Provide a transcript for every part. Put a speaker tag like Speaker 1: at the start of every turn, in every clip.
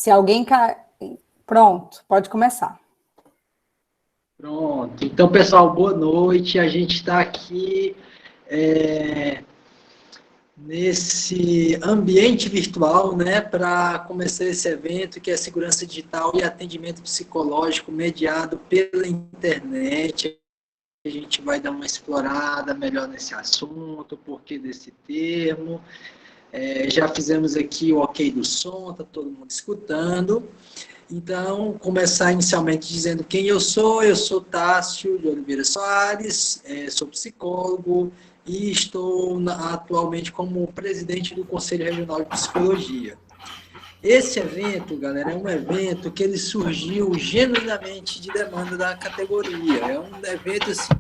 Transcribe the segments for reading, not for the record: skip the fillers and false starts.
Speaker 1: Se alguém... Pronto, pode começar.
Speaker 2: Pronto. Então, pessoal, boa noite. A gente está aqui nesse ambiente virtual, né, para começar esse evento que é segurança digital e atendimento psicológico mediado pela internet. A gente vai dar uma explorada melhor nesse assunto, o porquê desse termo. Já fizemos aqui o ok do som, está todo mundo escutando. Então, começar inicialmente dizendo quem eu sou Tássio de Oliveira Soares, sou psicólogo e estou atualmente como presidente do Conselho Regional de Psicologia. Esse evento, galera, é um evento que ele surgiu genuinamente de demanda da categoria. É um evento assim,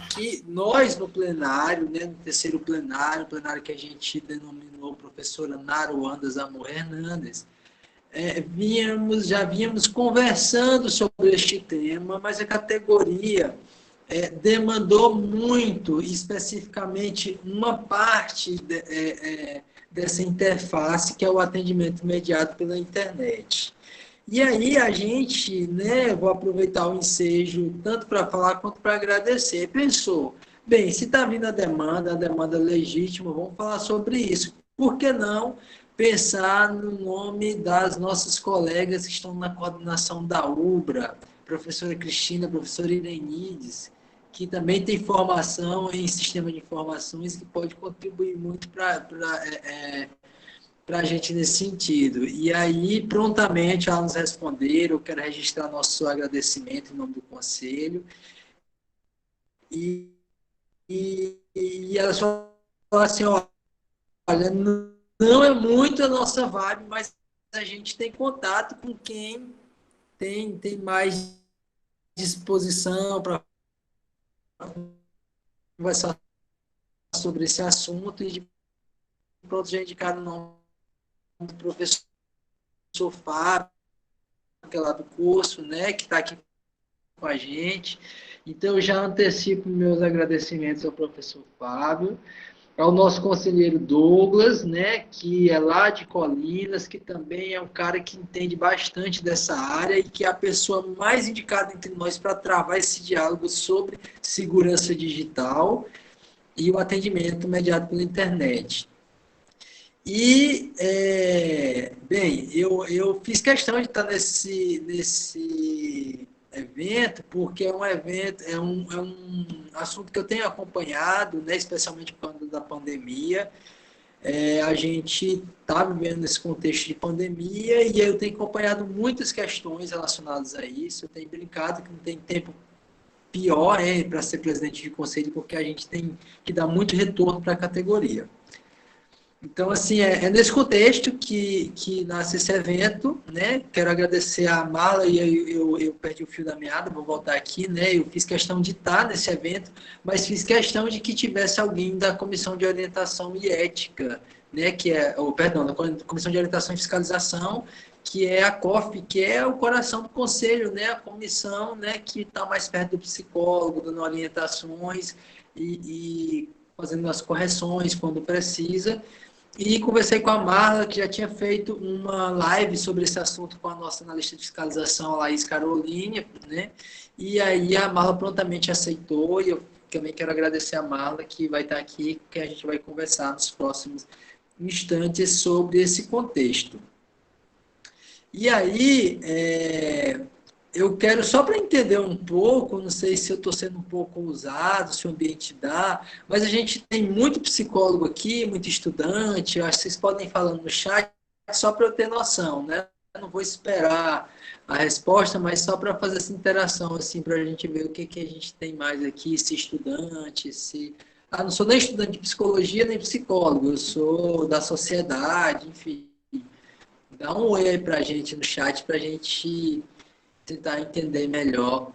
Speaker 2: que nós no plenário, né, no terceiro plenário, que a gente denominou professora Naruanda Zamor Hernandes, já vínhamos conversando sobre este tema, mas a categoria demandou muito, especificamente, uma parte dessa interface, que é o atendimento mediado pela internet. E aí a gente, né, vou aproveitar o ensejo tanto para falar quanto para agradecer. Pensou, bem, se está vindo a demanda legítima, vamos falar sobre isso. Por que não pensar no nome das nossas colegas que estão na coordenação da UBRA, professora Cristina, professora Irenides, que também tem formação em sistema de informações, que pode contribuir muito para a gente nesse sentido. E aí, prontamente, elas nos responderam, eu quero registrar nosso agradecimento em nome do Conselho. E elas falaram assim, olha, não é muito a nossa vibe, mas a gente tem contato com quem tem mais disposição para conversar sobre esse assunto, e pronto, já indicaram o nome do professor Fábio, que é lá do curso, né, que está aqui com a gente. Então, eu já antecipo meus agradecimentos ao professor Fábio, ao nosso conselheiro Douglas, né, que é lá de Colinas, que também é um cara que entende bastante dessa área e que é a pessoa mais indicada entre nós para travar esse diálogo sobre segurança digital e o atendimento mediado pela internet. E, bem, eu fiz questão de estar nesse evento, porque é um evento, é um assunto que eu tenho acompanhado, né, especialmente por causa da pandemia. A gente está vivendo nesse contexto de pandemia e eu tenho acompanhado muitas questões relacionadas a isso. Eu tenho brincado que não tem tempo pior para ser presidente de conselho, porque a gente tem que dar muito retorno para a categoria. Então, assim, é nesse contexto que nasce esse evento, né? Quero agradecer a Marla, e eu perdi o fio da meada, vou voltar aqui, né? Eu fiz questão de estar nesse evento, mas fiz questão de que tivesse alguém da Comissão de Orientação e Ética, né? Da Comissão de Orientação e Fiscalização, que é a COF, que é o coração do conselho, né? A comissão, né, que está mais perto do psicólogo, dando orientações e fazendo as correções quando precisa. E conversei com a Marla, que já tinha feito uma live sobre esse assunto com a nossa analista de fiscalização, a Laís Caroline, né? E aí a Marla prontamente aceitou, e eu também quero agradecer a Marla, que vai estar aqui, que a gente vai conversar nos próximos instantes sobre esse contexto. E aí, eu quero, só para entender um pouco, não sei se eu estou sendo um pouco ousado, se o ambiente dá, mas a gente tem muito psicólogo aqui, muito estudante, eu acho que vocês podem ir falando no chat, só para eu ter noção, né? Eu não vou esperar a resposta, mas só para fazer essa interação, assim, para a gente ver o que a gente tem mais aqui, se estudante, se... não sou nem estudante de psicologia, nem psicólogo, eu sou da sociedade, enfim. Dá um oi aí para a gente no chat, para a gente tentar entender melhor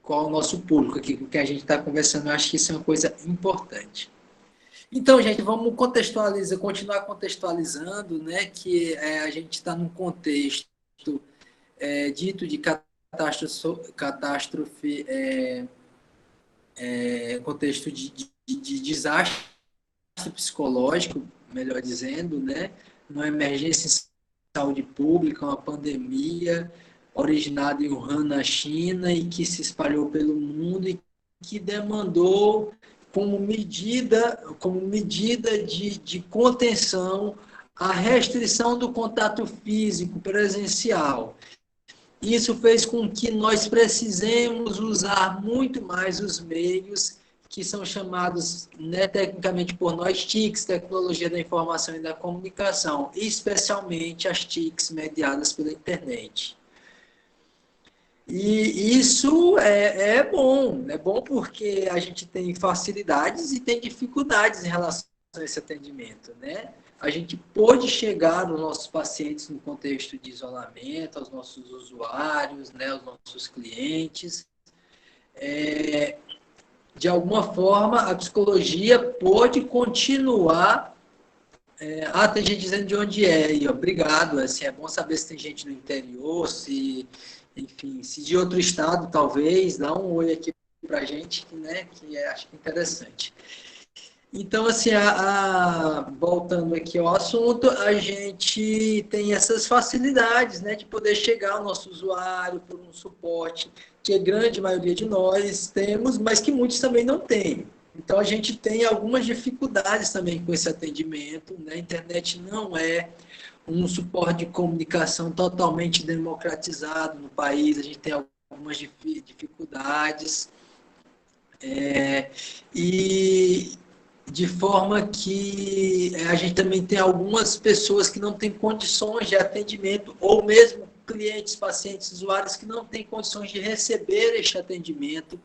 Speaker 2: qual é o nosso público aqui, com quem a gente está conversando. Eu acho que isso é uma coisa importante. Então, gente, vamos continuar contextualizando, né, que a gente está num contexto dito de catástrofe, contexto de desastre psicológico, melhor dizendo, né, uma emergência em saúde pública, uma pandemia originada em Wuhan, na China, e que se espalhou pelo mundo e que demandou, como medida de contenção, a restrição do contato físico presencial. Isso fez com que nós precisemos usar muito mais os meios que são chamados, né, tecnicamente por nós, TICs, Tecnologia da Informação e da Comunicação, especialmente as TICs mediadas pela internet. E isso é bom porque a gente tem facilidades e tem dificuldades em relação a esse atendimento, né? A gente pôde chegar aos nossos pacientes no contexto de isolamento, aos nossos usuários, né, aos nossos clientes. De alguma forma, a psicologia pode continuar. Tem gente dizendo de onde é, e obrigado. Assim, é bom saber se tem gente no interior, enfim, se de outro estado, talvez, dá um oi aqui para a gente, né, que acho que é interessante. Então, assim, voltando aqui ao assunto, a gente tem essas facilidades, né, de poder chegar ao nosso usuário por um suporte que a grande maioria de nós temos, mas que muitos também não têm. Então, a gente tem algumas dificuldades também com esse atendimento, né? A internet não é um suporte de comunicação totalmente democratizado no país, a gente tem algumas dificuldades. E de forma que a gente também tem algumas pessoas que não têm condições de atendimento, ou mesmo clientes, pacientes, usuários que não têm condições de receber este atendimento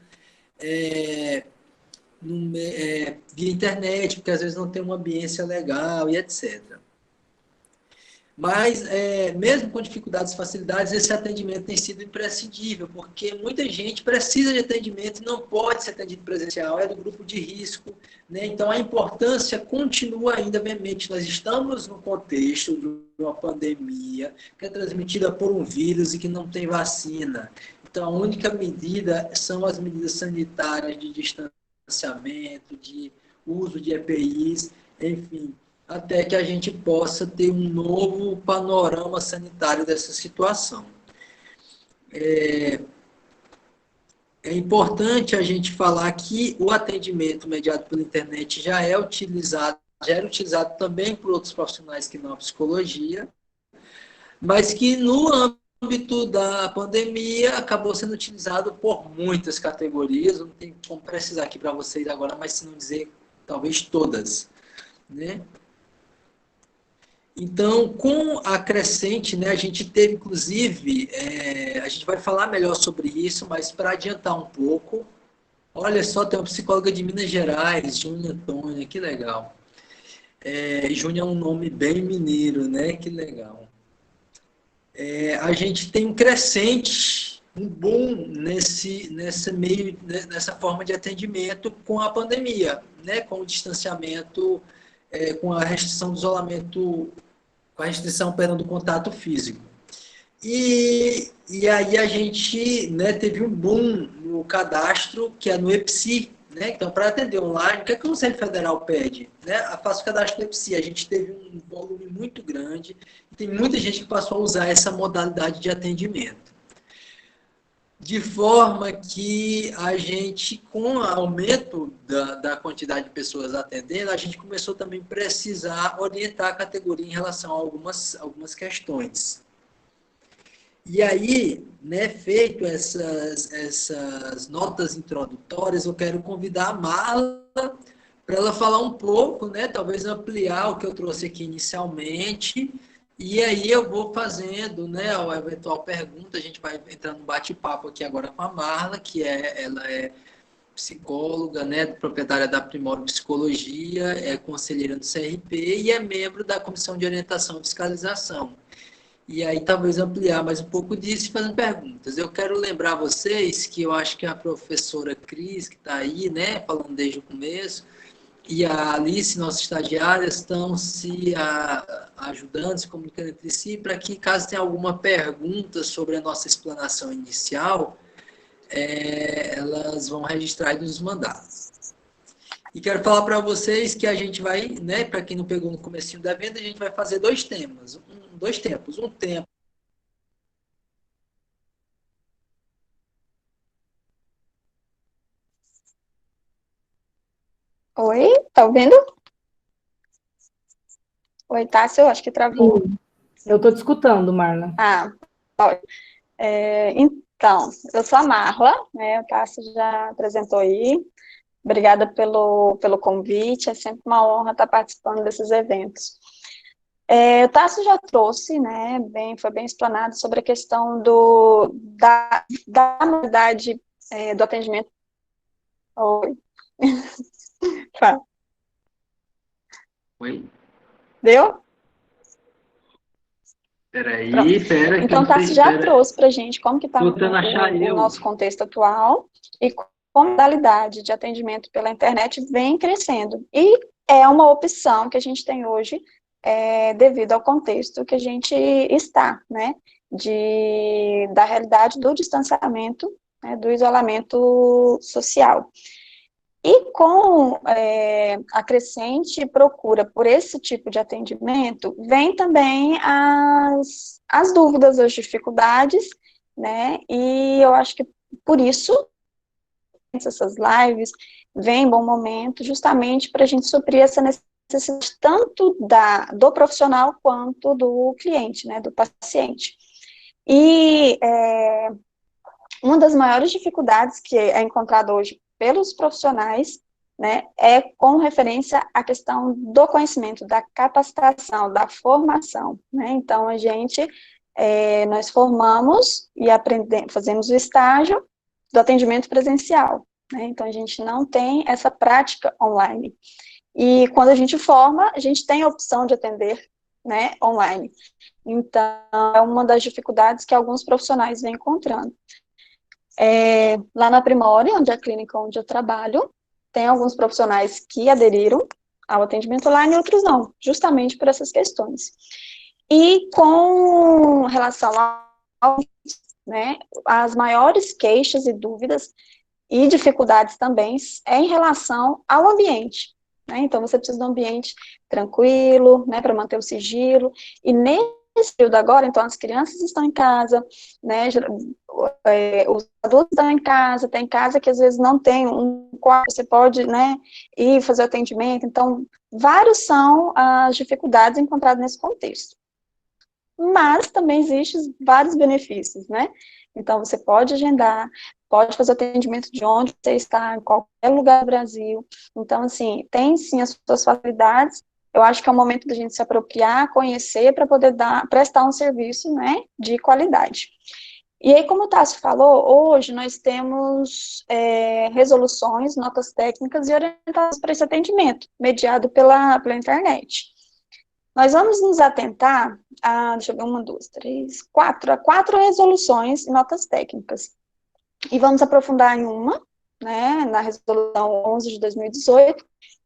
Speaker 2: via internet, porque às vezes não tem uma ambiência legal e etc. Mas, mesmo com dificuldades e facilidades, esse atendimento tem sido imprescindível, porque muita gente precisa de atendimento e não pode ser atendido presencial, é do grupo de risco, né? Então, a importância continua ainda veemente. Nós estamos num contexto de uma pandemia que é transmitida por um vírus e que não tem vacina. Então, a única medida são as medidas sanitárias de distanciamento, de uso de EPIs, enfim, até que a gente possa ter um novo panorama sanitário dessa situação. É importante a gente falar que o atendimento mediado pela internet já era utilizado também por outros profissionais que não a psicologia, mas que no âmbito da pandemia acabou sendo utilizado por muitas categorias, não tem como precisar aqui para vocês agora, mas se não dizer, talvez todas, né? Então, com a crescente, né, a gente teve, inclusive, a gente vai falar melhor sobre isso, mas para adiantar um pouco, olha só, tem uma psicóloga de Minas Gerais, Júnia Antônia, que legal. Júnia é um nome bem mineiro, né? Que legal. A gente tem um crescente, um boom nessa forma de atendimento com a pandemia, né? Com o distanciamento, com a restrição do isolamento, com a restrição, perdão, do contato físico. E aí a gente, né, teve um boom no cadastro, que é no EPSI, né? Então, para atender online, o que é que o Conselho Federal pede? Né? Faça o cadastro do EPSI. A gente teve um volume muito grande e tem muita gente que passou a usar essa modalidade de atendimento. De forma que a gente, com o aumento da quantidade de pessoas atendendo, a gente começou também a precisar orientar a categoria em relação a algumas questões. E aí, né, feito essas notas introdutórias, eu quero convidar a Marla para ela falar um pouco, né, talvez ampliar o que eu trouxe aqui inicialmente, e aí eu vou fazendo, né, a eventual pergunta. A gente vai entrar no bate-papo aqui agora com a Marla, ela é psicóloga, né, proprietária da Primoro Psicologia, é conselheira do CRP e é membro da Comissão de Orientação e Fiscalização. E aí talvez ampliar mais um pouco disso e fazendo perguntas. Eu quero lembrar vocês que eu acho que a professora Cris, que está aí, né, falando desde o começo, e a Alice, nossa estagiária, estão se ajudando, se comunicando entre si, para que, caso tenha alguma pergunta sobre a nossa explanação inicial, elas vão registrar e nos mandar. E quero falar para vocês que a gente vai, né, para quem não pegou no comecinho da venda, a gente vai fazer dois temas, dois tempos. Um tempo.
Speaker 3: Oi, tá ouvindo? Oi, Tássio, eu acho que travou.
Speaker 1: Sim, eu estou te escutando, Marla.
Speaker 3: Ah, ótimo. Então, eu sou a Marla, né? O Tássio já apresentou aí. Obrigada pelo convite, é sempre uma honra estar participando desses eventos. O Tássio já trouxe, né, foi bem explanado sobre a questão da modalidade do atendimento. Oi. Fala.
Speaker 2: Oi?
Speaker 3: Deu? Pronto.
Speaker 2: Peraí, pera, que eu
Speaker 3: Então,
Speaker 2: não
Speaker 3: o Tássio
Speaker 2: sei.
Speaker 3: já
Speaker 2: Pera.
Speaker 3: trouxe para a gente como que está
Speaker 2: Tô tentando achar
Speaker 3: o
Speaker 2: eu.
Speaker 3: nosso contexto atual e como a modalidade de atendimento pela internet vem crescendo. E é uma opção que a gente tem hoje devido ao contexto que a gente está, né? Da realidade do distanciamento, né, do isolamento social. E com a crescente procura por esse tipo de atendimento, vem também as dúvidas, as dificuldades, né? E eu acho que por isso, essas lives vem em bom momento, justamente para a gente suprir essa necessidade tanto do profissional quanto do cliente, né? Do paciente. E uma das maiores dificuldades que é encontrada hoje pelos profissionais, né, é com referência à questão do conhecimento, da capacitação, da formação, né, então nós formamos e aprendemos, fazemos o estágio do atendimento presencial, né, então a gente não tem essa prática online, e quando a gente forma, a gente tem a opção de atender, né, online, então é uma das dificuldades que alguns profissionais vêm encontrando. Lá na Primória, onde é a clínica onde eu trabalho, tem alguns profissionais que aderiram ao atendimento online e outros não, justamente por essas questões. E com relação né, as maiores queixas e dúvidas e dificuldades também é em relação ao ambiente, né? Então, você precisa de um ambiente tranquilo, né, para manter o sigilo, e nesse período agora, então, as crianças estão em casa, né, os adultos estão em casa, tem casa que às vezes não tem um quarto, você pode, né, ir fazer o atendimento, então, vários são as dificuldades encontradas nesse contexto. Mas também existem vários benefícios, né? Então, você pode agendar, pode fazer o atendimento de onde você está, em qualquer lugar do Brasil. Então, assim, tem sim as suas facilidades. Eu acho que é o momento da gente se apropriar, conhecer, para poder prestar um serviço, né, de qualidade. E aí, como o Tássio falou, hoje nós temos resoluções, notas técnicas e orientações para esse atendimento, mediado pela internet. Nós vamos nos atentar deixa eu ver, 1, 2, 3, 4, a 4 resoluções e notas técnicas. E vamos aprofundar em uma, né, na resolução 11 de 2018,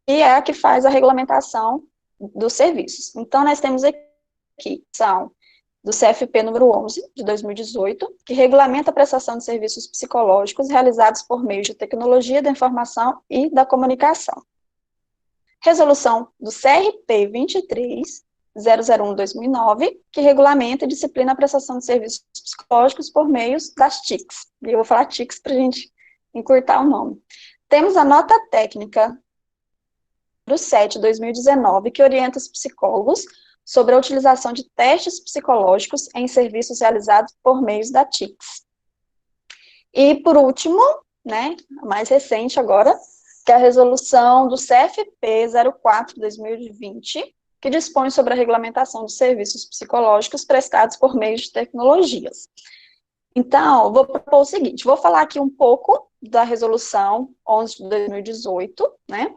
Speaker 3: que é a que faz a regulamentação dos serviços. Então, nós temos aqui, são do CFP número 11, de 2018, que regulamenta a prestação de serviços psicológicos realizados por meio de tecnologia da informação e da comunicação. Resolução do CRP 23.001/2009, que regulamenta e disciplina a prestação de serviços psicológicos por meio das TICs. E eu vou falar TICs para a gente encurtar o nome. Temos a nota técnica do 7/2019, que orienta os psicólogos sobre a utilização de testes psicológicos em serviços realizados por meio da TICs. E, por último, né, a mais recente agora, que é a resolução do CFP 04/2020, que dispõe sobre a regulamentação de serviços psicológicos prestados por meio de tecnologias. Então, vou propor o seguinte, vou falar aqui um pouco da resolução 11 de 2018, né,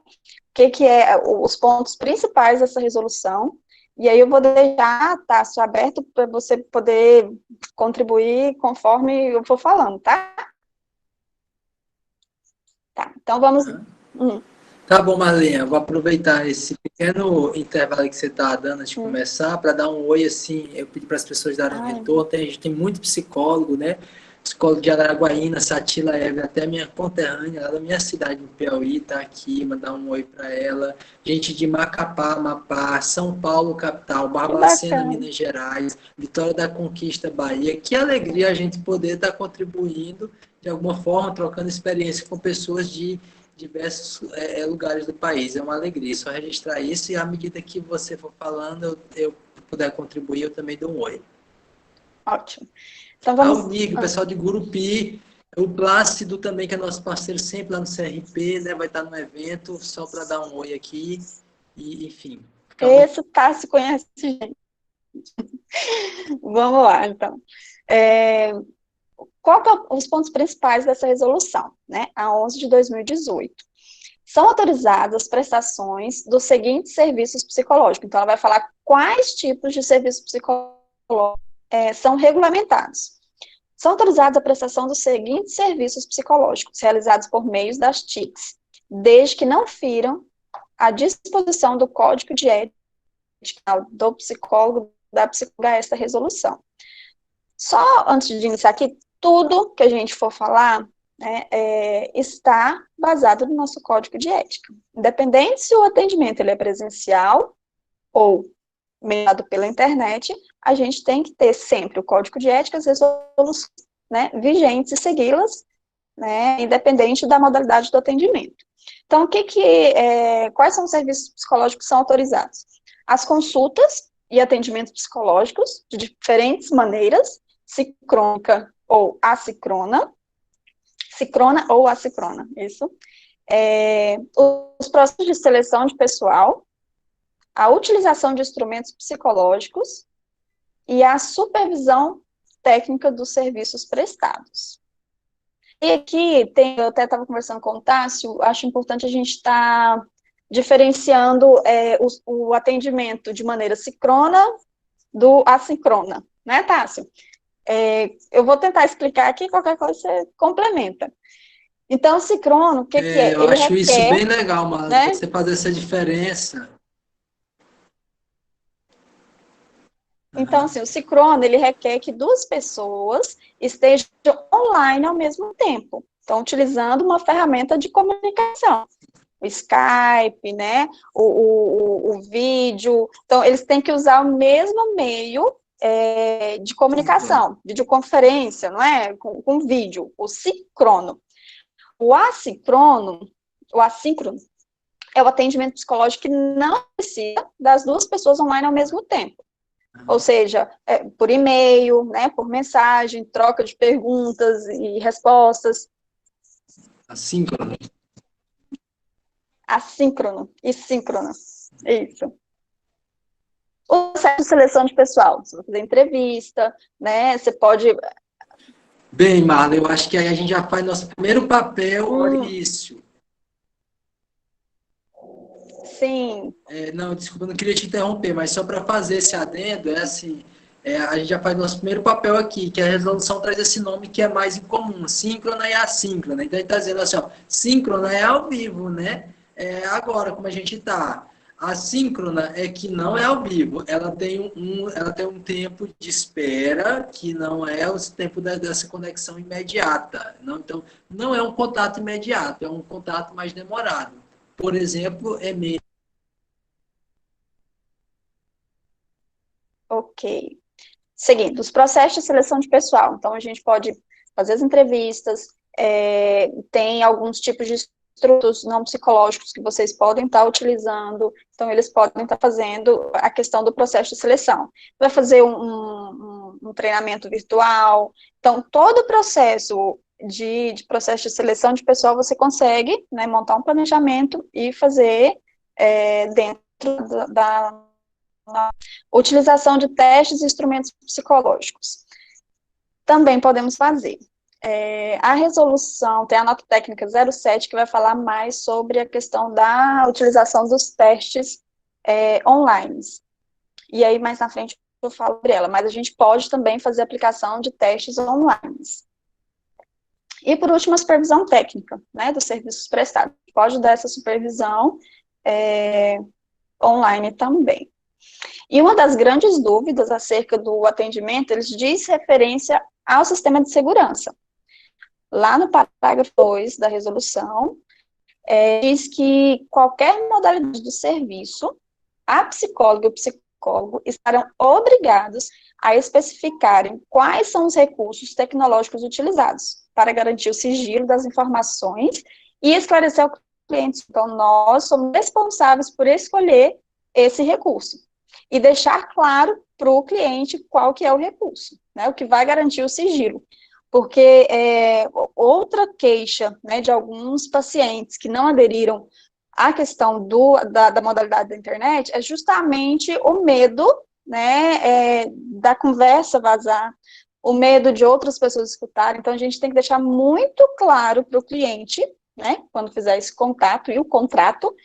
Speaker 3: que é os pontos principais dessa resolução, e aí eu vou deixar, Tássio, aberto para você poder contribuir conforme eu for falando, tá? Tá, então vamos...
Speaker 2: Tá bom, Marlinha, vou aproveitar esse pequeno intervalo que você está dando antes de começar para dar um oi, assim, eu pedi para as pessoas darem um retorno, a gente tem muito psicólogo, né, psicólogo de Araguaína, Satila Eve, até minha conterrânea, lá da minha cidade, no Piauí, tá aqui, mandar um oi para ela. Gente de Macapá, Amapá, São Paulo, capital, Barbacena, Minas Gerais, Vitória da Conquista, Bahia. Que alegria a gente poder estar contribuindo, de alguma forma, trocando experiência com pessoas de diversos lugares do país. É uma alegria só registrar isso, e à medida que você for falando, eu puder contribuir, eu também dou um oi.
Speaker 3: Ótimo. Então vamos...
Speaker 2: Ao Nig, o pessoal de Gurupi, o Plácido também, que é nosso parceiro sempre lá no CRP, né? Vai estar no evento, só para dar um oi aqui, e enfim.
Speaker 3: Esse Tássio conhece, gente. Vamos lá, então. Qual que são os pontos principais dessa resolução, né? A 11 de 2018. São autorizadas as prestações dos seguintes serviços psicológicos. Então, ela vai falar quais tipos de serviços psicológicos são regulamentados. São autorizados a prestação dos seguintes serviços psicológicos, realizados por meios das TICs, desde que não firam a disposição do Código de Ética do psicólogo, da psicóloga, esta resolução. Só antes de iniciar aqui, tudo que a gente for falar, né, está baseado no nosso Código de Ética. Independente se o atendimento ele é presencial ou mediado pela internet, a gente tem que ter sempre o Código de Ética, as resoluções, né, vigentes e segui-las, né, independente da modalidade do atendimento. Então, quais são os serviços psicológicos que são autorizados? As consultas e atendimentos psicológicos de diferentes maneiras, sincrônica ou assíncrona, isso. Os processos de seleção de pessoal, a utilização de instrumentos psicológicos e a supervisão técnica dos serviços prestados. E aqui, eu até estava conversando com o Tássio, acho importante a gente estar diferenciando o atendimento de maneira sincrona do assíncrona, né, Tássio? Eu vou tentar explicar aqui, qualquer coisa você complementa. Então, o sincrono, o que é?
Speaker 2: Eu acho isso bem legal, Marlon, né? Você fazer essa diferença.
Speaker 3: Então, assim, o sincrono, ele requer que duas pessoas estejam online ao mesmo tempo. Então, utilizando uma ferramenta de comunicação. O Skype, né, o vídeo. Então, eles têm que usar o mesmo meio de comunicação, videoconferência, não é? Com vídeo, o sincrono. O assíncrono é o atendimento psicológico que não precisa das duas pessoas online ao mesmo tempo. Ou seja, por e-mail, né, por mensagem, troca de perguntas e respostas.
Speaker 2: Assíncrono
Speaker 3: e síncrono. Isso. O processo de seleção de pessoal. Você vai fazer entrevista, né, você pode...
Speaker 2: Bem, Marla, eu acho que aí a gente já faz nosso primeiro papel no início.
Speaker 3: Sim.
Speaker 2: Não, desculpa, não queria te interromper, mas só para fazer esse adendo, assim, a gente já faz nosso primeiro papel aqui, que a resolução traz esse nome que é mais incomum, síncrona e assíncrona. Então, a gente está dizendo assim, ó, síncrona é ao vivo, né? Agora, como a gente está. A síncrona é que não é ao vivo, ela tem um tempo de espera que não é o tempo dessa conexão imediata. Não, então, não é um contato imediato, é um contato mais demorado. Por exemplo, e-mail.
Speaker 3: Ok. Seguindo, os processos de seleção de pessoal. Então, a gente pode fazer as entrevistas, tem alguns tipos de instrutos não psicológicos que vocês podem estar utilizando, então eles podem estar fazendo a questão do processo de seleção. Vai fazer um treinamento virtual, então todo o processo de processo de seleção de pessoal você consegue, né, montar um planejamento e fazer dentro da utilização de testes e instrumentos psicológicos. Também podemos fazer. A resolução, tem a nota técnica 07, que vai falar mais sobre a questão da utilização dos testes online. E aí, mais na frente, eu falo sobre ela, mas a gente pode também fazer aplicação de testes online. E, por último, a supervisão técnica, né, dos serviços prestados. Pode dar essa supervisão online também. E uma das grandes dúvidas acerca do atendimento, eles diz referência ao sistema de segurança. Lá no parágrafo 2 da resolução, diz que qualquer modalidade do serviço, a psicóloga e o psicólogo estarão obrigados a especificarem quais são os recursos tecnológicos utilizados para garantir o sigilo das informações e esclarecer ao cliente. Então, nós somos responsáveis por escolher esse recurso e deixar claro para o cliente qual que é o recurso, né, o que vai garantir o sigilo. Porque outra queixa, né, de alguns pacientes que não aderiram à questão da modalidade da internet é justamente o medo, né, da conversa vazar, o medo de outras pessoas escutarem. Então, a gente tem que deixar muito claro para o cliente, né, quando fizer esse contato e o contrato,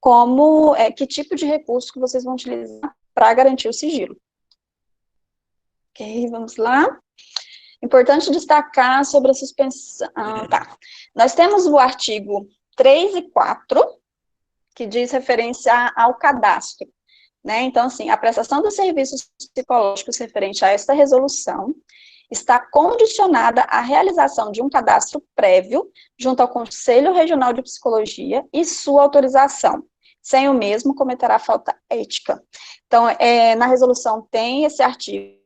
Speaker 3: como, que tipo de recurso que vocês vão utilizar para garantir o sigilo. Ok, vamos lá. Importante destacar sobre a suspensão. Tá. Nós temos o artigo 3 e 4, que diz referência ao cadastro, né? Então, assim, a prestação dos serviços psicológicos referente a esta resolução está condicionada à realização de um cadastro prévio junto ao Conselho Regional de Psicologia e sua autorização. Sem o mesmo, cometerá falta ética. Então, na resolução tem esse artigo,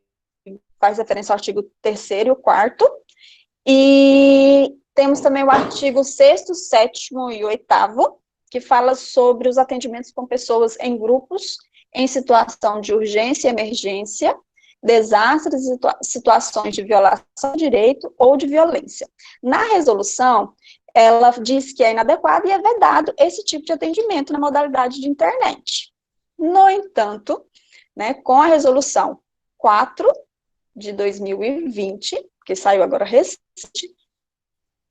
Speaker 3: faz referência ao artigo 3º e o 4º, e temos também o artigo 6º, 7º e 8º, que fala sobre os atendimentos com pessoas em grupos, em situação de urgência e emergência, desastres e situações de violação de direito ou de violência. Na resolução, ela diz que é inadequado e é vedado esse tipo de atendimento na modalidade de internet. No entanto, né, com a resolução 4 de 2020, que saiu agora recente,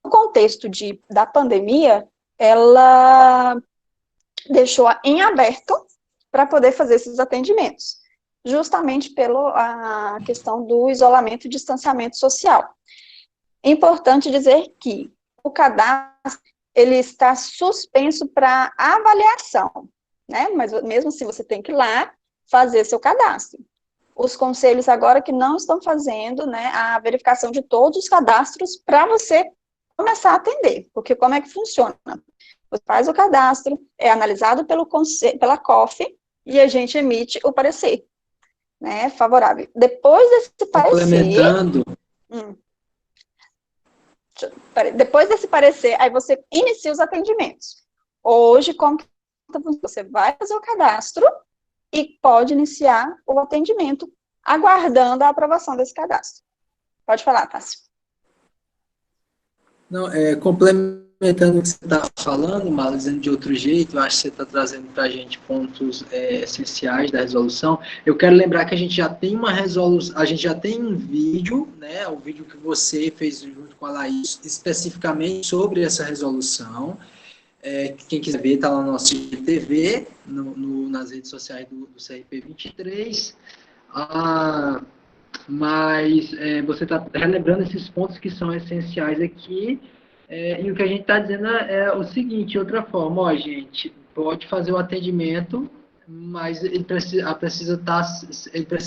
Speaker 3: no contexto da pandemia, ela deixou em aberto para poder fazer esses atendimentos, justamente pela questão do isolamento e distanciamento social. Importante dizer que o cadastro, ele está suspenso para avaliação, né? Mas mesmo assim, você tem que ir lá fazer seu cadastro. Os conselhos agora que não estão fazendo, né, a verificação de todos os cadastros para você começar a atender, porque como é que funciona? Você faz o cadastro, é analisado pela COF e a gente emite o parecer, né, favorável. Depois desse parecer, aí você inicia os atendimentos. Hoje, como que você vai fazer o cadastro e pode iniciar o atendimento, aguardando a aprovação desse cadastro. Pode falar, Tássio.
Speaker 2: Não, complementando o que você está falando, Marla, dizendo de outro jeito, eu acho que você está trazendo para a gente pontos essenciais da resolução. Eu quero lembrar que a gente já tem uma resolução, a gente já tem um vídeo, né, o vídeo que você fez junto com a Laís, especificamente sobre essa resolução. Quem quiser ver, está lá no nosso IGTV, nas redes sociais do CRP23. Mas você está relembrando esses pontos que são essenciais aqui, e o que a gente está dizendo é o seguinte, de outra forma, ó, gente, pode fazer o atendimento, mas ele precisa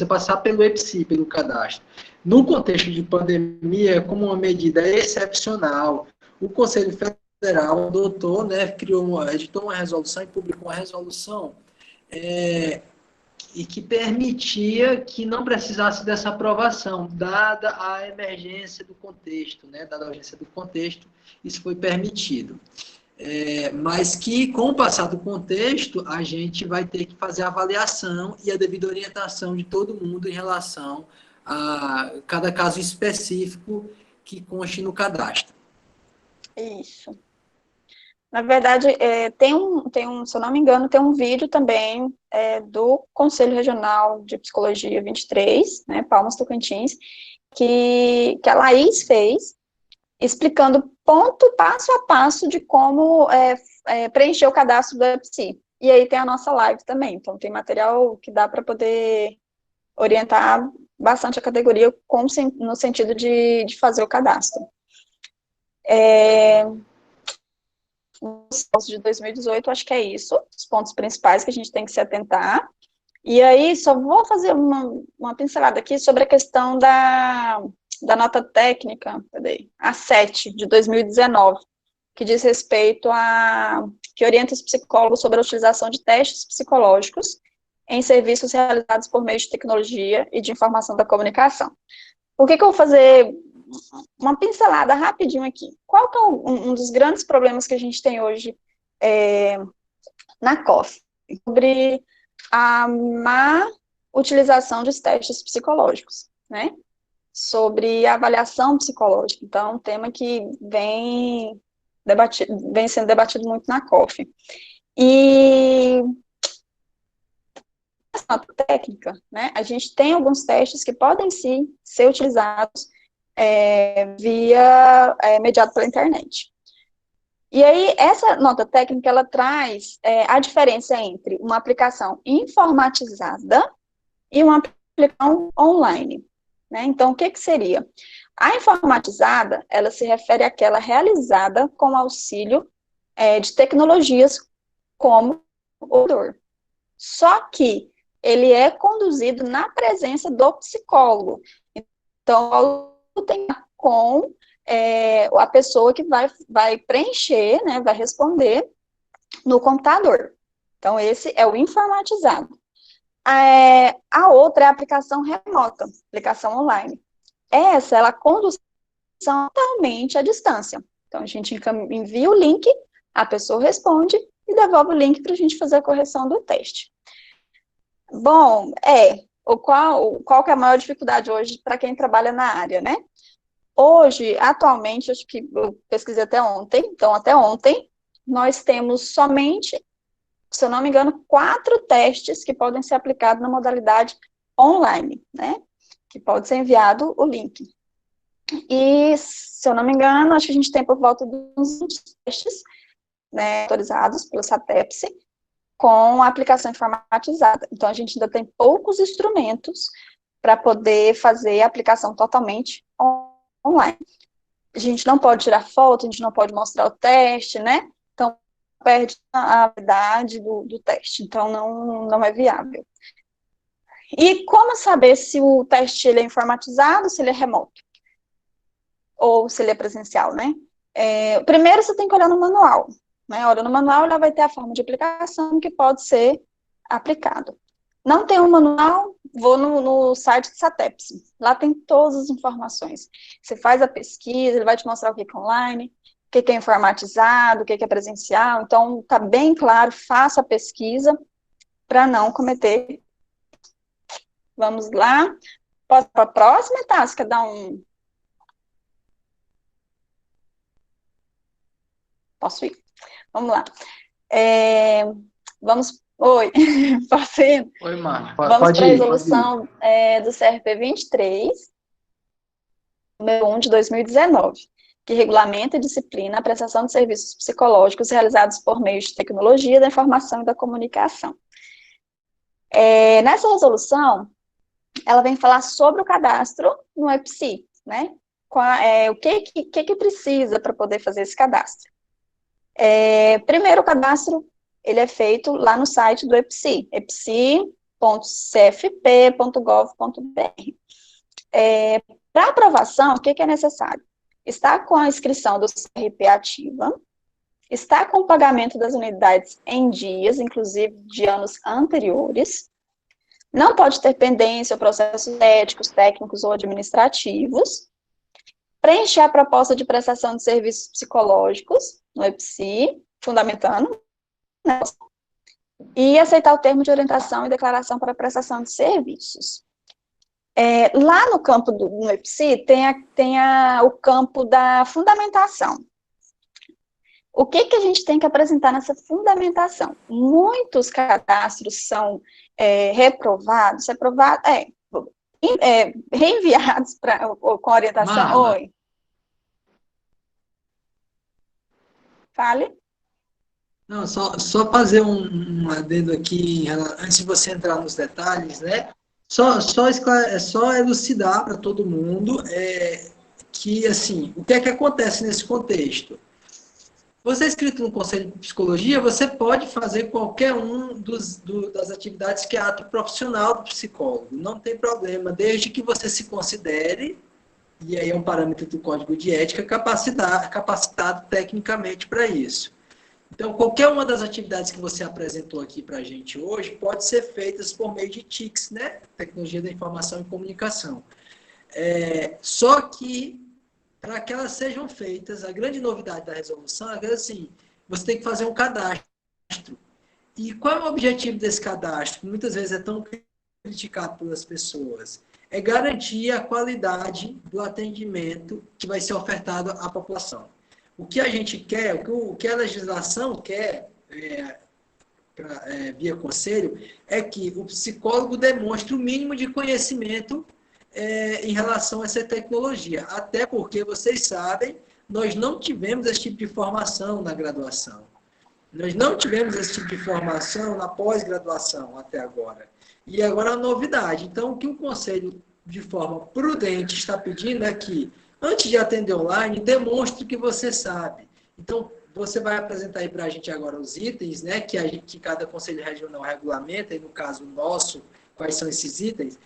Speaker 2: passar pelo EPSI, pelo cadastro. No contexto de pandemia, como uma medida excepcional, o Conselho Federal adotou, né, editou uma resolução e publicou uma resolução e que permitia que não precisasse dessa aprovação, dada a emergência do contexto, né, dada a urgência do contexto, isso foi permitido. Mas que, com o passar do contexto, a gente vai ter que fazer a avaliação e a devida orientação de todo mundo em relação a cada caso específico que conste no cadastro.
Speaker 3: Isso. Na verdade, se eu não me engano, tem um vídeo também do Conselho Regional de Psicologia 23, né, Palmas Tocantins, que a Laís fez, explicando passo a passo de como preencher o cadastro do EPSI. E aí tem a nossa live também, então tem material que dá para poder orientar bastante a categoria no sentido de fazer o cadastro. Os pontos de 2018, acho que é isso, os pontos principais que a gente tem que se atentar. E aí, só vou fazer uma pincelada aqui sobre a questão da nota técnica, cadê? A 7, de 2019, que diz respeito que orienta os psicólogos sobre a utilização de testes psicológicos em serviços realizados por meio de tecnologia e de informação da comunicação. Por que eu vou fazer uma pincelada rapidinho aqui? Qual que é um dos grandes problemas que a gente tem hoje na COF? Sobre a má utilização dos testes psicológicos, né? Sobre a avaliação psicológica. Então, um tema que vem sendo debatido muito na COF. E essa técnica, né? A gente tem alguns testes que podem sim ser utilizados mediado pela internet. E aí, essa nota técnica, ela traz a diferença entre uma aplicação informatizada e uma aplicação online, né? Então, o que seria? A informatizada, ela se refere àquela realizada com auxílio de tecnologias como o computador. Só que ele é conduzido na presença do psicólogo. Então, tem com a pessoa que vai preencher, né, vai responder no computador. Então, esse é o informatizado. A outra é a aplicação remota, aplicação online. Essa, ela conduz totalmente à distância. Então, a gente envia o link, a pessoa responde e devolve o link para a gente fazer a correção do teste. Bom, qual que é a maior dificuldade hoje para quem trabalha na área, né? Hoje, atualmente, acho que eu pesquisei até ontem, então até ontem, nós temos somente, se eu não me engano, 4 testes que podem ser aplicados na modalidade online, né? Que pode ser enviado o link. E, se eu não me engano, acho que a gente tem por volta de uns 20 testes, né, autorizados pelo SATEPS, com a aplicação informatizada. Então, a gente ainda tem poucos instrumentos para poder fazer a aplicação totalmente online. A gente não pode tirar foto, a gente não pode mostrar o teste, né? Então, perde a validade do teste. Então, não é viável. E como saber se o teste ele é informatizado, se ele é remoto? Ou se ele é presencial, né? Primeiro, você tem que olhar no manual. Né? Olha, no manual, ela vai ter a forma de aplicação que pode ser aplicado. Não tem um manual, vou no site do SATEPS. Lá tem todas as informações. Você faz a pesquisa, ele vai te mostrar o que é online, o que é informatizado, o que é presencial. Então, está bem claro, faça a pesquisa para não cometer. Vamos lá. Posso para a próxima, Tassi? Quer dar um... Posso ir? Vamos lá. Oi, posso ir?
Speaker 2: Oi, Mar.
Speaker 3: Vamos para a resolução do CRP 23, número 1 de 2019, que regulamenta e disciplina a prestação de serviços psicológicos realizados por meio de tecnologia da informação e da comunicação. Nessa resolução, ela vem falar sobre o cadastro no EPSI, né? O que precisa para poder fazer esse cadastro. Primeiro, o cadastro ele é feito lá no site do EPSI, epsi.cfp.gov.br. Para aprovação, o que é necessário? Está com a inscrição do CRP ativa, está com o pagamento das unidades em dias, inclusive de anos anteriores, não pode ter pendência ou processos éticos, técnicos ou administrativos, preencher a proposta de prestação de serviços psicológicos no EPSI, fundamentando, né, e aceitar o termo de orientação e declaração para prestação de serviços. Lá no campo no EPSI, tem o campo da fundamentação. O que a gente tem que apresentar nessa fundamentação? Muitos cadastros são reprovados, reenviados com orientação.
Speaker 2: Marla.
Speaker 3: Oi. Fale.
Speaker 2: Não, só fazer um adendo aqui, antes de você entrar nos detalhes, né? Só elucidar para todo mundo que, assim, o que é que acontece nesse contexto? Você é inscrito no Conselho de Psicologia, você pode fazer qualquer das atividades que é ato profissional do psicólogo. Não tem problema, desde que você se considere, e aí é um parâmetro do Código de Ética, capacitado tecnicamente para isso. Então, qualquer uma das atividades que você apresentou aqui para a gente hoje pode ser feitas por meio de TICs, né? Tecnologia da Informação e Comunicação. Só que, para que elas sejam feitas, a grande novidade da resolução é que, assim, você tem que fazer um cadastro. E qual é o objetivo desse cadastro? Que muitas vezes é tão criticado pelas pessoas. É garantir a qualidade do atendimento que vai ser ofertado à população. O que a gente quer, o que a legislação quer, via conselho, é que o psicólogo demonstre o mínimo de conhecimento em relação a essa tecnologia. Até porque, vocês sabem, nós não tivemos esse tipo de formação na graduação. Nós não tivemos esse tipo de formação na pós-graduação até agora. E agora é uma novidade. Então, o que o Conselho, de forma prudente, está pedindo é que, antes de atender online, demonstre que você sabe. Então, você vai apresentar aí para a gente agora os itens, né, que cada Conselho Regional regulamenta, e no caso nosso, quais são esses itens,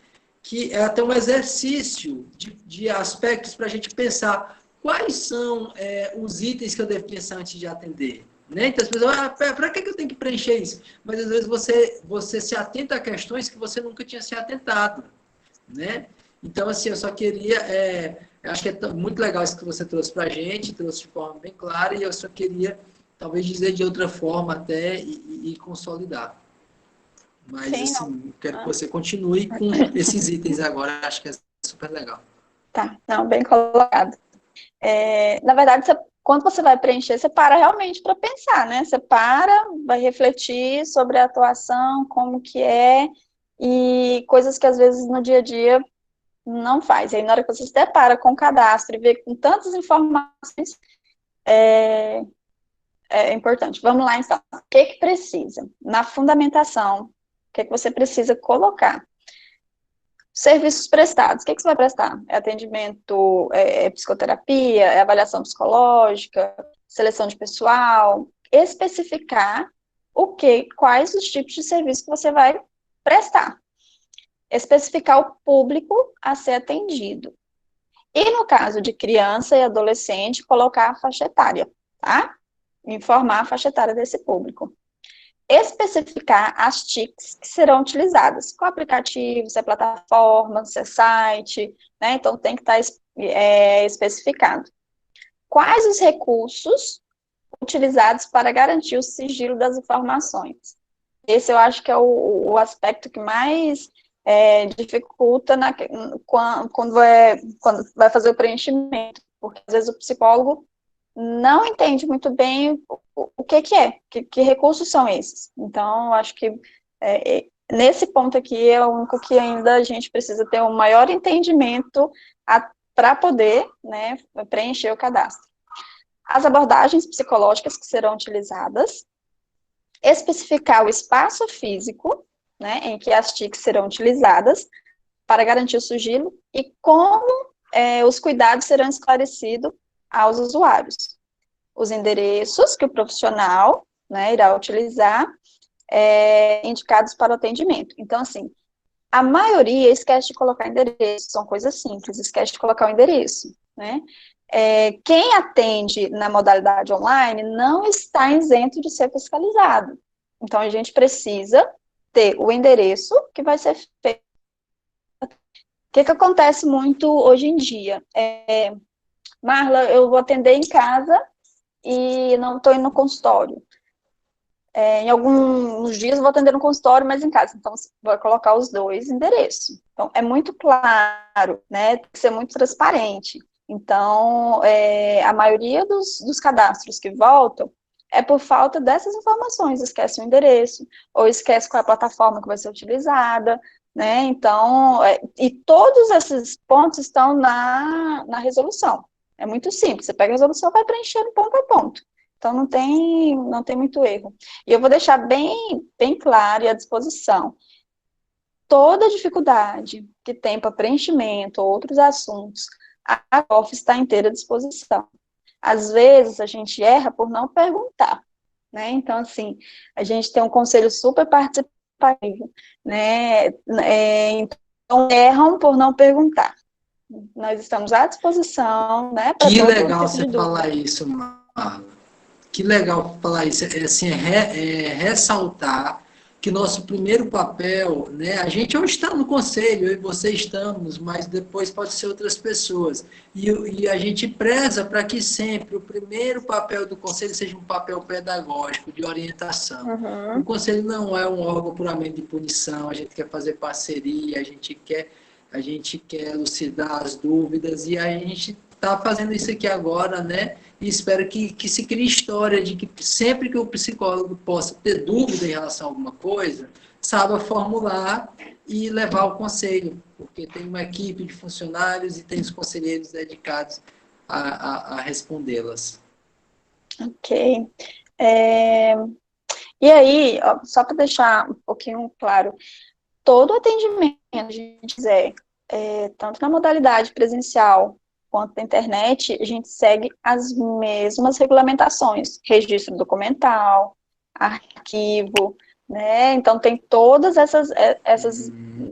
Speaker 2: que é até um exercício de aspectos para a gente pensar quais são os itens que eu devo pensar antes de atender. Né? Então, as pessoas, para que eu tenho que preencher isso? Mas, às vezes, você se atenta a questões que você nunca tinha se atentado. Né? Então, assim, eu só queria... acho que é muito legal isso que você trouxe para a gente, trouxe de forma bem clara, e eu só queria, talvez, dizer de outra forma até e consolidar. Mas,
Speaker 3: Sim,
Speaker 2: assim, quero que você continue com esses itens agora, acho que é super legal.
Speaker 3: Tá, não, bem colocado. Na verdade, quando você vai preencher, você para realmente para pensar, né? Você vai refletir sobre a atuação, como que é, e coisas que às vezes no dia a dia não faz. Aí na hora que você se depara com o cadastro e vê com tantas informações, é importante. Vamos lá, então. O que precisa? Na fundamentação, o que você precisa colocar? Serviços prestados. O que você vai prestar? É atendimento, psicoterapia, é avaliação psicológica, seleção de pessoal. Especificar quais os tipos de serviço que você vai prestar. Especificar o público a ser atendido. E no caso de criança e adolescente, colocar a faixa etária, tá? Informar a faixa etária desse público. Especificar as TICs que serão utilizadas, qual aplicativo, se é plataforma, se é site, né? Então tem que estar especificado. Quais os recursos utilizados para garantir o sigilo das informações? Esse eu acho que é o aspecto que mais dificulta quando vai fazer o preenchimento, porque às vezes o psicólogo não entende muito bem o que é, que recursos são esses. Então, acho que nesse ponto aqui é o único que ainda a gente precisa ter um maior entendimento para poder, né, preencher o cadastro. As abordagens psicológicas que serão utilizadas, especificar o espaço físico, né, em que as TICs serão utilizadas para garantir o sigilo e como os cuidados serão esclarecidos aos usuários. Os endereços que o profissional, né, irá utilizar, indicados para o atendimento. Então, assim, a maioria esquece de colocar endereço, são coisas simples, esquece de colocar o endereço, né? Quem atende na modalidade online não está isento de ser fiscalizado. Então, a gente precisa ter o endereço que vai ser feito. O que acontece muito hoje em dia? Marla, eu vou atender em casa e não estou indo no consultório. Em alguns dias eu vou atender no consultório, mas em casa. Então, você vai colocar os dois endereços. Então, é muito claro, né? Tem que ser muito transparente. Então, a maioria dos cadastros que voltam é por falta dessas informações. Esquece o endereço, ou esquece qual é a plataforma que vai ser utilizada, né? Então, e todos esses pontos estão na resolução. É muito simples, você pega a resolução e vai preenchendo ponto a ponto. Então, não tem muito erro. E eu vou deixar bem claro e à disposição. Toda dificuldade que tem para preenchimento ou outros assuntos, a Office está inteira à disposição. Às vezes, a gente erra por não perguntar, né? Então, assim, a gente tem um conselho super participativo, né? Então, erram por não perguntar. Nós estamos à disposição, né, para
Speaker 2: Que
Speaker 3: todo
Speaker 2: legal
Speaker 3: tipo
Speaker 2: você
Speaker 3: de dúvida.
Speaker 2: falar isso, Marla. Que legal falar isso. Ressaltar que nosso primeiro papel, né, a gente hoje está no conselho, eu e você estamos, mas depois pode ser outras pessoas. E a gente preza para que sempre o primeiro papel do conselho seja um papel pedagógico, de orientação. O
Speaker 3: Uhum.
Speaker 2: conselho não é um órgão puramente de punição, a gente quer fazer parceria, a gente quer elucidar as dúvidas, e a gente está fazendo isso aqui agora, né? E espero que se crie história de que sempre que o psicólogo possa ter dúvida em relação a alguma coisa, saiba formular e levar ao conselho, porque tem uma equipe de funcionários e tem os conselheiros dedicados a respondê-las.
Speaker 3: Ok. É, E aí, ó, só para deixar um pouquinho claro, todo atendimento que a gente fizer, tanto na modalidade presencial quanto na internet, a gente segue as mesmas regulamentações, registro documental, arquivo, né? Então, tem todas essas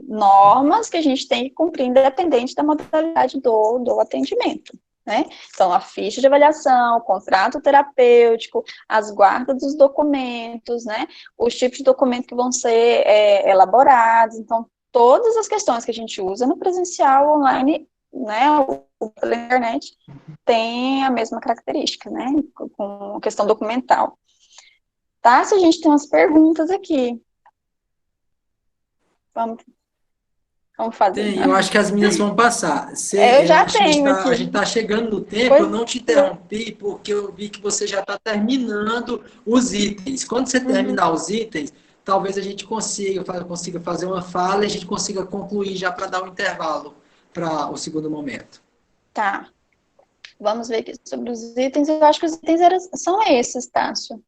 Speaker 3: normas que a gente tem que cumprir, independente da modalidade do atendimento, né? Então, a ficha de avaliação, o contrato terapêutico, as guardas dos documentos, né? Os tipos de documento que vão ser elaborados. Então, todas as questões que a gente usa no presencial, online, né, pela internet, tem a mesma característica, né, com a questão documental. Tá? Se a gente tem umas perguntas aqui, vamos fazer.
Speaker 2: Tem, eu acho que as meninas vão passar.
Speaker 3: Eu
Speaker 2: Eu
Speaker 3: já
Speaker 2: acho que
Speaker 3: tenho
Speaker 2: a gente
Speaker 3: aqui.
Speaker 2: está chegando no tempo, eu
Speaker 3: Pois,
Speaker 2: não te interrompi, porque eu vi que você já está terminando os itens. Quando você
Speaker 3: uhum,
Speaker 2: terminar os itens, talvez a gente consiga fazer uma fala e a gente consiga concluir já para dar um intervalo para o segundo momento.
Speaker 3: tá. Vamos ver aqui sobre os itens. Eu acho que os itens são esses, Tássio,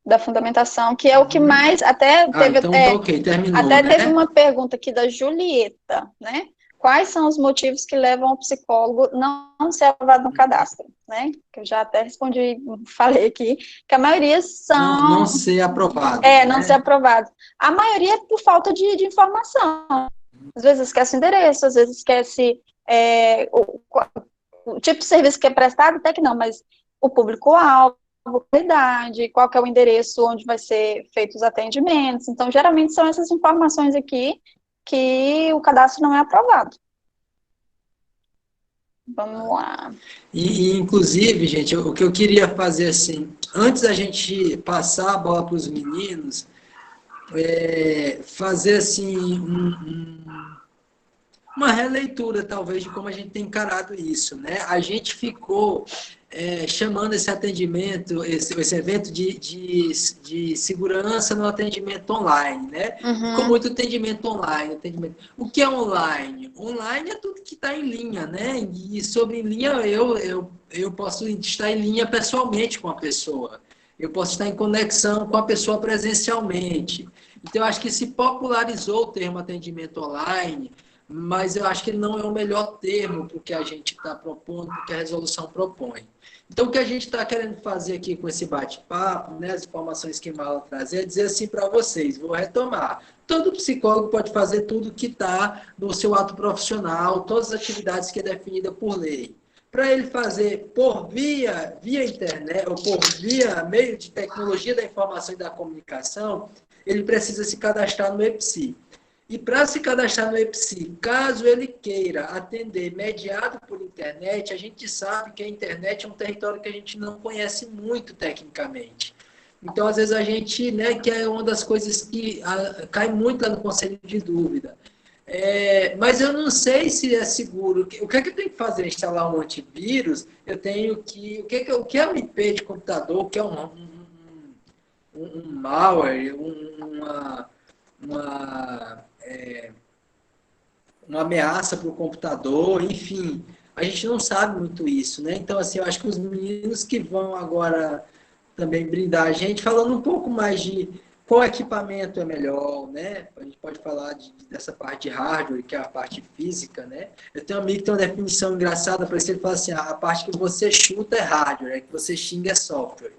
Speaker 3: da fundamentação, que é o que mais,
Speaker 2: Então tá ok, terminou,
Speaker 3: até teve
Speaker 2: né?
Speaker 3: uma pergunta aqui da Julieta, né? Quais são os motivos que levam o psicólogo não ser aprovado no cadastro, né? Que eu já até respondi, falei aqui, que a maioria
Speaker 2: Não
Speaker 3: são,
Speaker 2: ser aprovado,
Speaker 3: não ser
Speaker 2: né?
Speaker 3: aprovado. A maioria é por falta de informação. Às vezes esquece o endereço, às vezes esquece o tipo de serviço que é prestado, até que não, mas o público-alvo, qualidade, qual que é o endereço onde vai ser feitos os atendimentos. Então, geralmente são essas informações aqui que o cadastro não é aprovado. Vamos lá.
Speaker 2: Inclusive, gente, o que eu queria fazer assim, antes da gente passar a bola para os meninos, fazer assim uma releitura, talvez, de como a gente tem encarado isso, né? A gente ficou chamando esse atendimento, esse evento de segurança no atendimento online, né? Ficou
Speaker 3: Uhum.
Speaker 2: muito atendimento online. O que é online? Online é tudo que está em linha, né? E sobre linha, eu posso estar em linha pessoalmente com a pessoa. Eu posso estar em conexão com a pessoa presencialmente. Então, eu acho que se popularizou o termo atendimento online, mas eu acho que ele não é o melhor termo para o que a gente está propondo, para o que a resolução propõe. Então, o que a gente está querendo fazer aqui com esse bate-papo, né, as informações que Marla traz, é dizer assim para vocês, vou retomar. Todo psicólogo pode fazer tudo que está no seu ato profissional, todas as atividades que é definida por lei. Para ele fazer por via internet, ou por via meio de tecnologia da informação e da comunicação, ele precisa se cadastrar no EPSI. E para se cadastrar no EPSI, caso ele queira atender mediado por internet, a gente sabe que a internet é um território que a gente não conhece muito tecnicamente. Então, às vezes, a gente, né, que é uma das coisas que cai muito lá no conselho de dúvida. Mas eu não sei se é seguro. O que é que eu tenho que fazer? Instalar um antivírus? Eu tenho que. O que é um IP de computador? O que é um malware? Uma uma ameaça para o computador, enfim, a gente não sabe muito isso, né? Então, assim, eu acho que os meninos que vão agora também brindar a gente, falando um pouco mais de qual equipamento é melhor, né? A gente pode falar dessa parte de hardware, que é a parte física, né? Eu tenho um amigo que tem uma definição engraçada para isso, ele fala assim, a parte que você chuta é hardware, a que você xinga é software.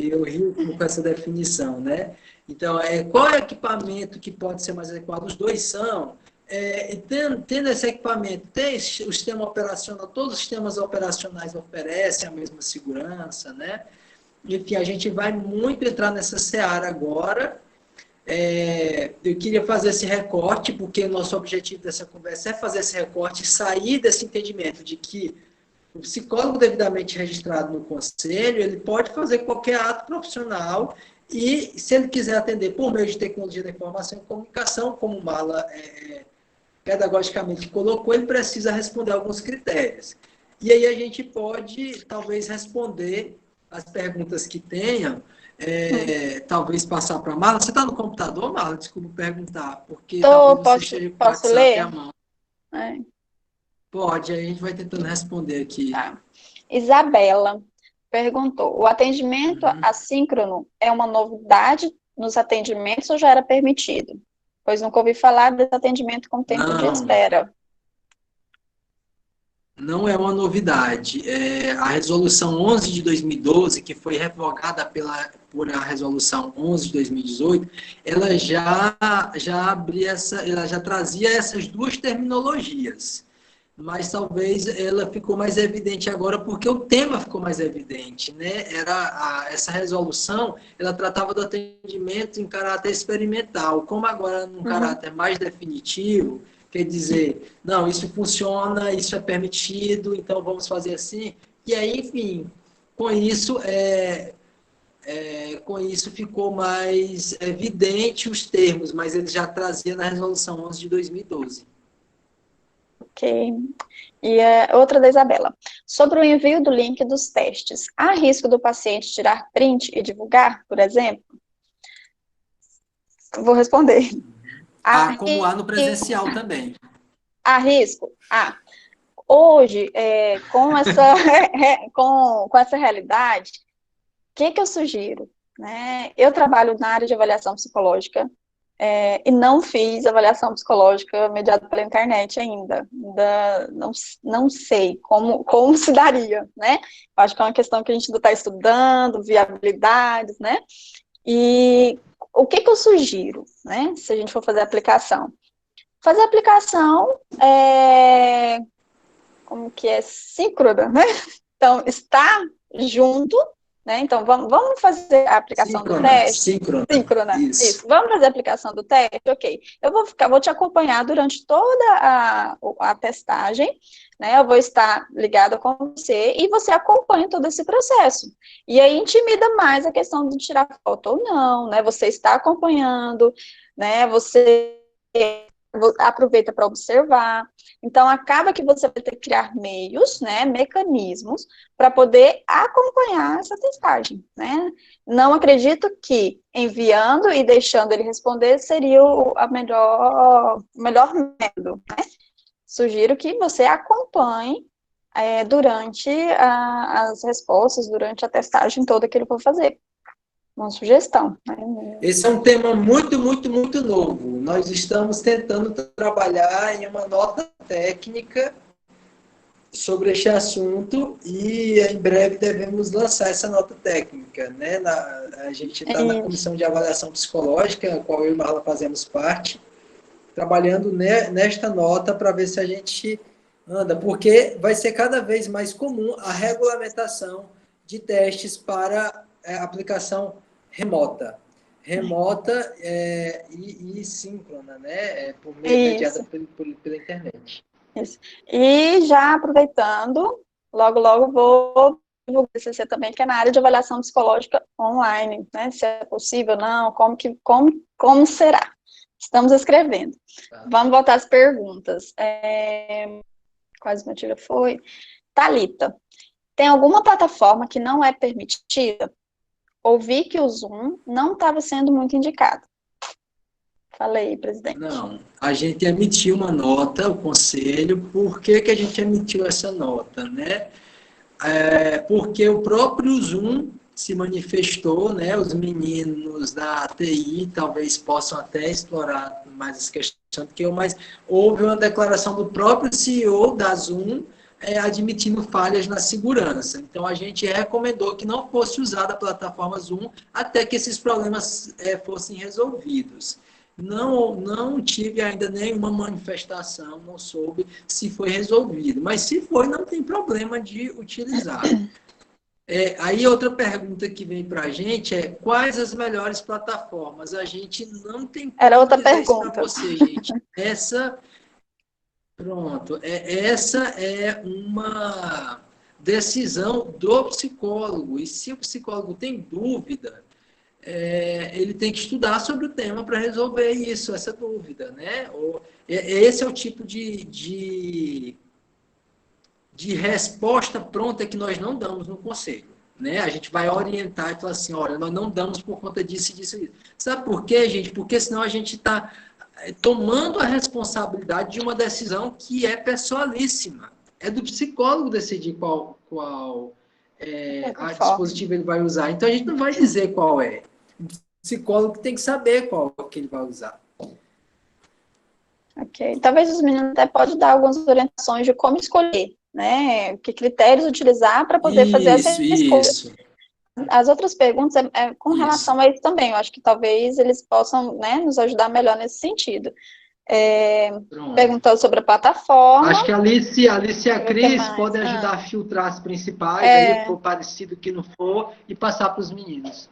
Speaker 2: Eu rio com essa definição, né? Então, qual é o equipamento que pode ser mais adequado? Os dois são. Tendo esse equipamento, tem o sistema operacional, todos os sistemas operacionais oferecem a mesma segurança, né? Enfim, a gente vai muito entrar nessa seara agora. Eu queria fazer esse recorte, porque o nosso objetivo dessa conversa é fazer esse recorte e sair desse entendimento de que o psicólogo devidamente registrado no conselho, ele pode fazer qualquer ato profissional e, se ele quiser atender por meio de tecnologia da informação e comunicação, como o Marla pedagogicamente colocou, ele precisa responder alguns critérios. E aí a gente pode, talvez, responder as perguntas que tenham, talvez passar para a Marla. Você está no computador, Marla? Desculpa perguntar, porque talvez você esteja com o WhatsApp
Speaker 3: ler?
Speaker 2: à mão. Pode, aí a gente vai tentando responder aqui.
Speaker 3: Tá. Isabela perguntou, o atendimento assíncrono é uma novidade nos atendimentos ou já era permitido? Pois nunca ouvi falar desse atendimento com tempo de espera.
Speaker 2: Não é uma novidade. A resolução 11 de 2012, que foi revogada por a resolução 11 de 2018, ela já ela já trazia essas duas terminologias. Mas talvez ela ficou mais evidente agora porque o tema ficou mais evidente, né? Essa resolução, ela tratava do atendimento em caráter experimental, como agora num caráter mais definitivo, quer dizer, não, isso funciona, isso é permitido, então vamos fazer assim. E aí, enfim, com isso ficou mais evidente os termos, mas ele já trazia na resolução 11 de 2012.
Speaker 3: Ok. E outra da Isabela. Sobre o envio do link dos testes, há risco do paciente tirar print e divulgar, por exemplo? Vou responder.
Speaker 2: Como há no presencial também.
Speaker 3: Há risco? Hoje, com essa realidade, o que eu sugiro? Né? Eu trabalho na área de avaliação psicológica, e não fiz avaliação psicológica mediada pela internet ainda não sei como se daria, né? Acho que é uma questão que a gente ainda está estudando, viabilidades, né? E o que eu sugiro, né? Se a gente for fazer a aplicação. Fazer a aplicação, como que é? Síncrona, né? Então, está junto, né? Então, vamos fazer a aplicação do teste. Síncrona. Isso. Vamos fazer a aplicação do teste? Ok. Eu vou te acompanhar durante toda a testagem, né? Eu vou estar ligada com você e você acompanha todo esse processo. E aí intimida mais a questão de tirar foto ou não, né? Você está acompanhando, né? Você aproveita para observar. Então, acaba que você vai ter que criar meios, né, mecanismos, para poder acompanhar essa testagem, né? Não acredito que enviando e deixando ele responder seria o melhor método, né? Sugiro que você acompanhe durante as respostas, durante a testagem toda que ele for fazer. Uma sugestão. Né?
Speaker 2: Esse é um tema muito, muito, muito novo. Nós estamos tentando trabalhar em uma nota técnica sobre este assunto e em breve devemos lançar essa nota técnica. Né? A gente está na Comissão de Avaliação Psicológica, a qual eu e Marla fazemos parte, trabalhando nesta nota para ver se a gente anda, porque vai ser cada vez mais comum a regulamentação de testes para aplicação remota e síncrona, né? Mediada pela internet.
Speaker 3: Isso. E já aproveitando, logo vou divulgar o TCC também, que é na área de avaliação psicológica online, né? Se é possível, não, como será? Estamos escrevendo. Tá. Vamos voltar às perguntas. Quase minha tira foi. Thalita, tem alguma plataforma que não é permitida? Ouvi que o Zoom não estava sendo muito indicado. Falei, presidente.
Speaker 2: Não, a gente emitiu uma nota, o conselho. Por que a gente emitiu essa nota, né? Porque o próprio Zoom se manifestou, né? Os meninos da TI talvez possam até explorar mais essa questão do que eu, mas houve uma declaração do próprio CEO da Zoom admitindo falhas na segurança. Então, a gente recomendou que não fosse usada a plataforma Zoom até que esses problemas fossem resolvidos. Não tive ainda nenhuma manifestação, não soube se foi resolvido. Mas se foi, não tem problema de utilizar. Aí outra pergunta que vem para a gente é quais as melhores plataformas? A gente não tem como
Speaker 3: Era outra
Speaker 2: dizer isso
Speaker 3: pergunta.
Speaker 2: para você, gente. Essa é uma decisão do psicólogo. E se o psicólogo tem dúvida, ele tem que estudar sobre o tema para resolver isso, essa dúvida, né? Esse é o tipo de resposta pronta que nós não damos no conselho, né? A gente vai orientar e falar assim, olha, nós não damos por conta disso e disso e disso. Sabe por quê, gente? Porque senão a gente está tomando a responsabilidade de uma decisão que é pessoalíssima. É do psicólogo decidir qual dispositivo ele vai usar. Então, a gente não vai dizer qual é. O psicólogo tem que saber qual que ele vai usar.
Speaker 3: Ok. Talvez os meninos até podem dar algumas orientações de como escolher, né? Que critérios utilizar para poder fazer essa escolha.
Speaker 2: Isso.
Speaker 3: As outras perguntas com relação a isso também. Eu acho que talvez eles possam, né, nos ajudar melhor nesse sentido. Perguntando sobre a plataforma.
Speaker 2: Acho que a Alice e a Cris podem ajudar a filtrar as principais, aí for parecido que não for, e passar para os meninos.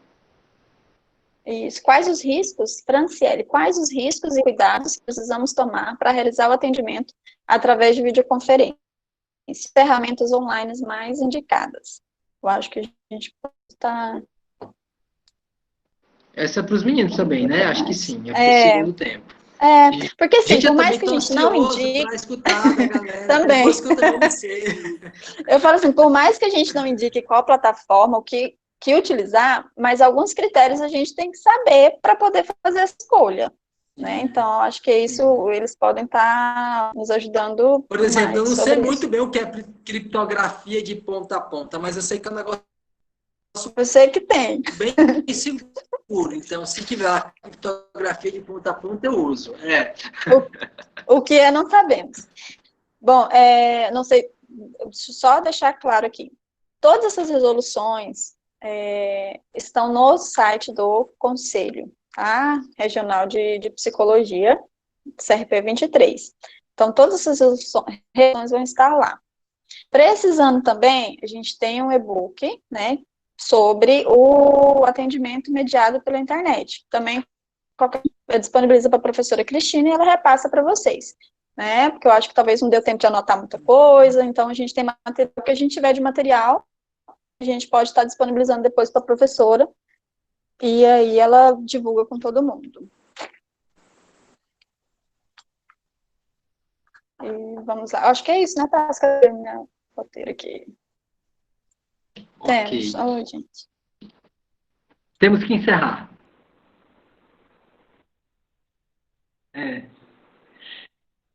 Speaker 3: Isso. Quais os riscos, Franciele, quais os riscos e cuidados que precisamos tomar para realizar o atendimento através de videoconferência? Ferramentas online mais indicadas. Eu acho que a gente pode estar...
Speaker 2: Essa é para os meninos também, né? Acho que sim, é para o segundo tempo.
Speaker 3: Porque assim, por mais que a gente não indique...
Speaker 2: para escutar, né, galera?
Speaker 3: Também. Eu falo assim, por mais que a gente não indique qual plataforma, o que utilizar, mas alguns critérios a gente tem que saber para poder fazer essa escolha. Né? Então, acho que isso eles podem estar nos ajudando.
Speaker 2: Por exemplo, eu não sei muito bem o que é criptografia de ponta a ponta, mas eu sei que é um negócio.
Speaker 3: Eu sei que tem.
Speaker 2: Bem seguro. Então, se tiver a criptografia de ponta a ponta, eu uso.
Speaker 3: O que é, não sabemos. Bom, não sei, só deixar claro aqui. Todas essas resoluções estão no site do Conselho, tá? Regional de Psicologia, CRP 23. Então, todas essas resoluções vão estar lá. Precisando também, a gente tem um e-book, né, sobre o atendimento mediado pela internet. Também disponibiliza para a professora Cristina e ela repassa para vocês, né? Porque eu acho que talvez não deu tempo de anotar muita coisa, então a gente tem material, o que a gente tiver de material, a gente pode estar disponibilizando depois para a professora, e aí ela divulga com todo mundo. E vamos lá. Acho que é isso, né, Tasca? Minha roteiro aqui.
Speaker 2: Okay.
Speaker 3: Oi, gente.
Speaker 2: Temos que encerrar.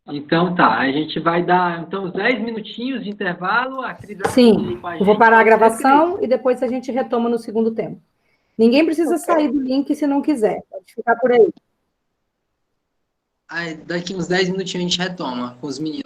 Speaker 2: Então tá, a gente vai dar uns 10 minutinhos de intervalo. A Cris vai
Speaker 1: Sim,
Speaker 2: com a
Speaker 1: eu vou
Speaker 2: gente.
Speaker 1: parar a gravação e depois a gente retoma no segundo tempo. Ninguém precisa sair do link se não quiser, pode ficar por aí.
Speaker 2: Daqui uns 10 minutinhos a gente retoma com os meninos.